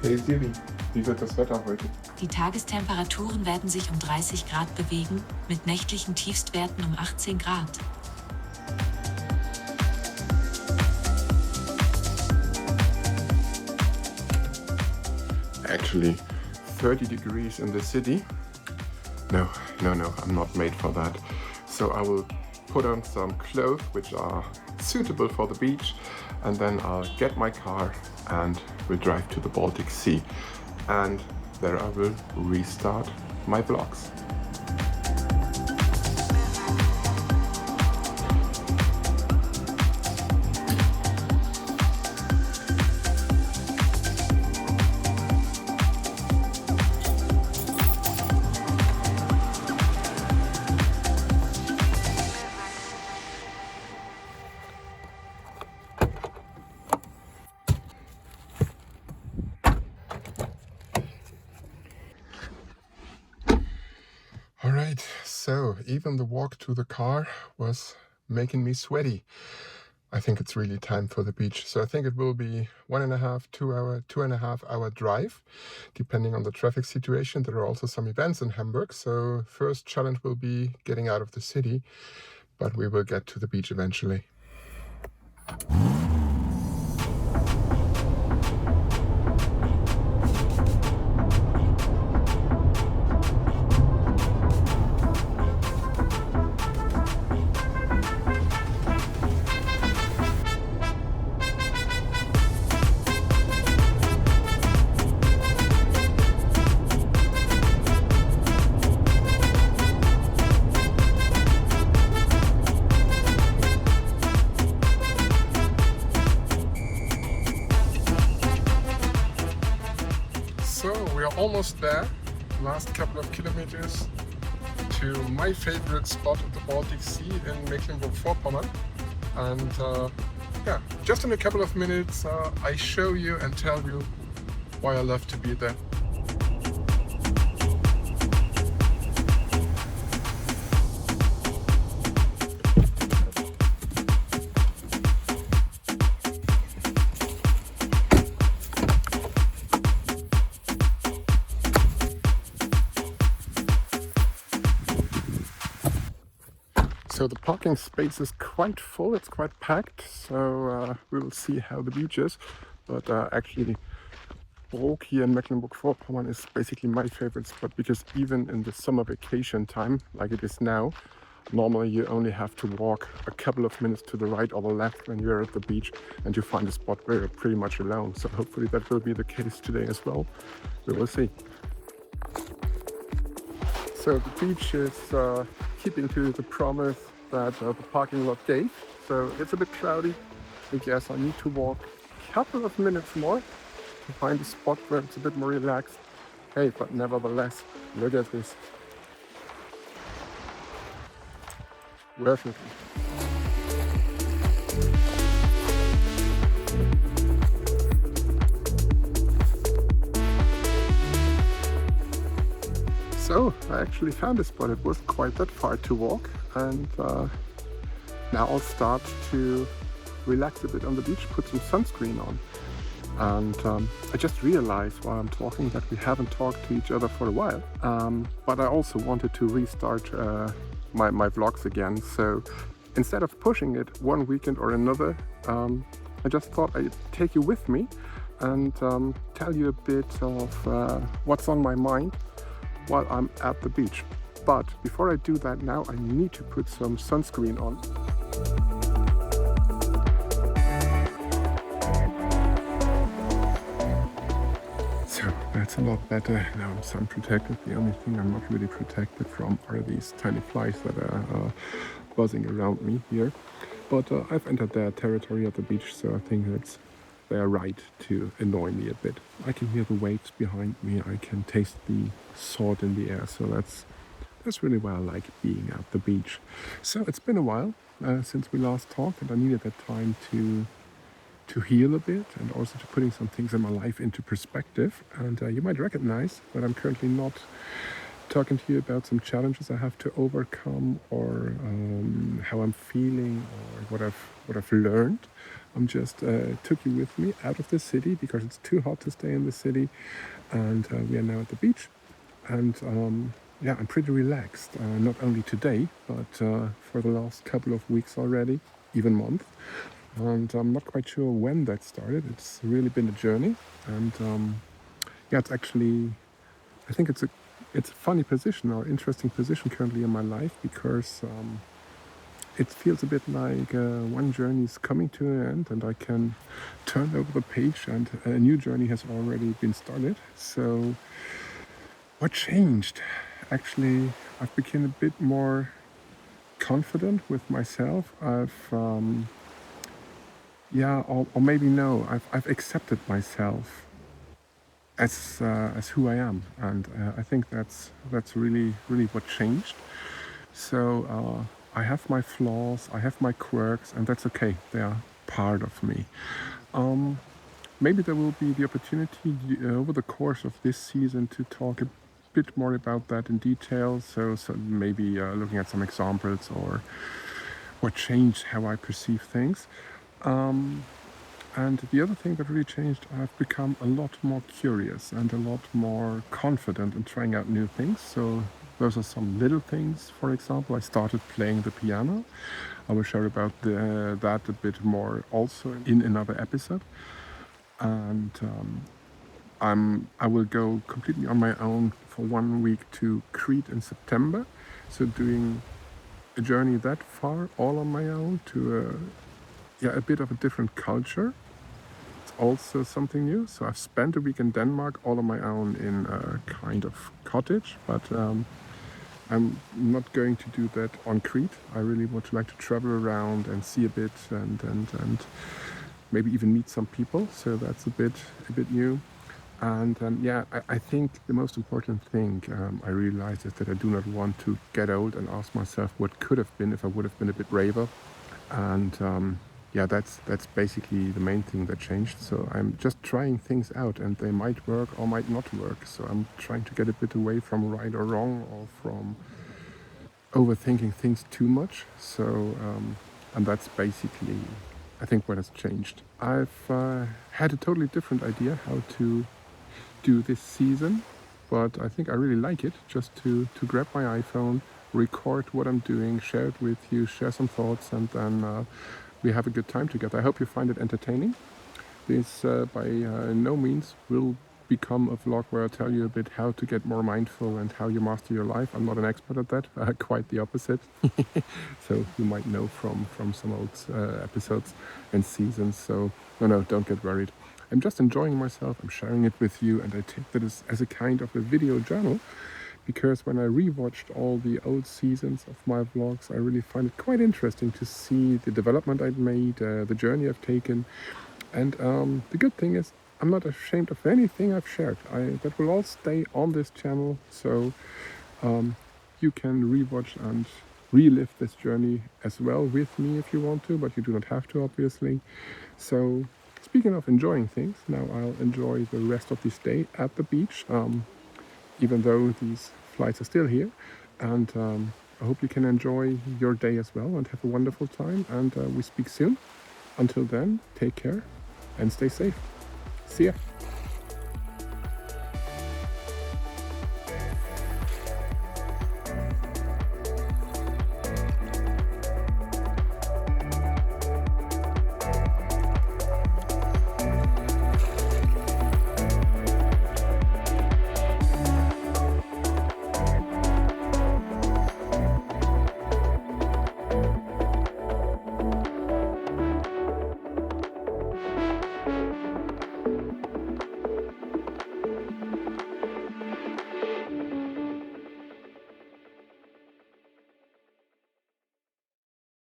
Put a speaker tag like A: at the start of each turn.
A: Hey Siri, wie wird das Wetter heute?
B: Die Tagestemperaturen werden sich um 30 Grad bewegen, mit nächtlichen Tiefstwerten um 18 Grad.
A: Actually, 30 degrees in the city. No, I'm not made for that. So I will put on some clothes which are suitable for the beach, and then I'll get my car and we'll drive to the Baltic Sea. And there I will restart my vlogs. Alright, so even the walk to the car was making me sweaty. I think it's really time for the beach. So I think it will be 2.5 hour drive, depending on the traffic situation. There are also some events in Hamburg. So first challenge will be getting out of the city, but we will get to the beach eventually. So we are almost there, last couple of kilometers to my favorite spot at the Baltic Sea in Mecklenburg-Vorpommern. And yeah, just in a couple of minutes I show you and tell you why I love to be there. So the parking space is quite full, it's quite packed, so we will see how the beach is. But actually, Brook here in Mecklenburg-Vorpommern is basically my favorite spot, because even in the summer vacation time, like it is now, normally you only have to walk a couple of minutes to the right or the left when you're at the beach, and you find a spot where you're pretty much alone. So hopefully that will be the case today as well. We will see. So the beach is keeping to the promise that the parking lot gave. So it's a bit cloudy. I guess I need to walk a couple of minutes more to find a spot where it's a bit more relaxed. Hey, but nevertheless, look at this. Worth it. So I actually found a spot. It wasn't quite that far to walk, and now I'll start to relax a bit on the beach, put some sunscreen on. And I just realized while I'm talking that we haven't talked to each other for a while, but I also wanted to restart my vlogs again. So instead of pushing it one weekend or another, I just thought I'd take you with me and tell you a bit of what's on my mind while I'm at the beach. But before I do that now, I need to put some sunscreen on. So that's a lot better. Now I'm sun protected. The only thing I'm not really protected from are these tiny flies that are buzzing around me here. But I've entered their territory at the beach, so I think that's they're right to annoy me a bit. I can hear the waves behind me, I can taste the salt in the air, so that's really why I like being at the beach. So it's been a while since we last talked, and I needed that time to heal a bit, and also to putting some things in my life into perspective. And you might recognize that I'm currently not talking to you about some challenges I have to overcome, or how I'm feeling, or what I've learned. I'm just took you with me out of the city because it's too hot to stay in the city, and we are now at the beach, and yeah, I'm pretty relaxed. Not only today, but for the last couple of weeks already, even month. And I'm not quite sure when that started. It's really been a journey, and yeah, it's actually, I think it's a funny position or interesting position currently in my life, because it feels a bit like one journey is coming to an end and I can turn over the page and a new journey has already been started. So what changed? Actually, I've become a bit more confident with myself. Yeah, or maybe no, I've accepted myself as who I am, and I think that's really what changed. So I have my flaws, I have my quirks, and that's okay. They are part of me. Maybe there will be the opportunity over the course of this season to talk a bit more about that in detail. So maybe looking at some examples or what changed how I perceive things. And the other thing that really changed, I've become a lot more curious and a lot more confident in trying out new things. So those are some little things. For example, I started playing the piano. I will share about that a bit more also in another episode. And I will go completely on my own for 1 week to Crete in September. So doing a journey that far all on my own to a bit of a different culture. It's also something new. So I've spent a week in Denmark all on my own in a kind of cottage, but I'm not going to do that on Crete. I really would like to travel around and see a bit and maybe even meet some people. So that's a bit new. And yeah, I think the most important thing I realized is that I do not want to get old and ask myself what could have been if I would have been a bit braver. And yeah, that's basically the main thing that changed. So I'm just trying things out, and they might work or might not work. So I'm trying to get a bit away from right or wrong, or from overthinking things too much. So and that's basically, I think, what has changed. I've had a totally different idea how to do this season, but I think I really like it, just to grab my iPhone, record what I'm doing, share it with you, share some thoughts, and then we have a good time together. I hope you find it entertaining. This by no means will become a vlog where I tell you a bit how to get more mindful and how you master your life. I'm not an expert at that, quite the opposite. So you might know from some old episodes and seasons. So no, don't get worried. I'm just enjoying myself, I'm sharing it with you, and I take that as a kind of a video journal, because when I rewatched all the old seasons of my vlogs, I really find it quite interesting to see the development I've made, the journey I've taken. And the good thing is, I'm not ashamed of anything I've shared. That will all stay on this channel, so you can rewatch and relive this journey as well with me if you want to, but you do not have to, obviously. So speaking of enjoying things, now I'll enjoy the rest of this day at the beach, even though these flights are still here. And I hope you can enjoy your day as well and have a wonderful time. And we speak soon. Until then, take care and stay safe. See ya.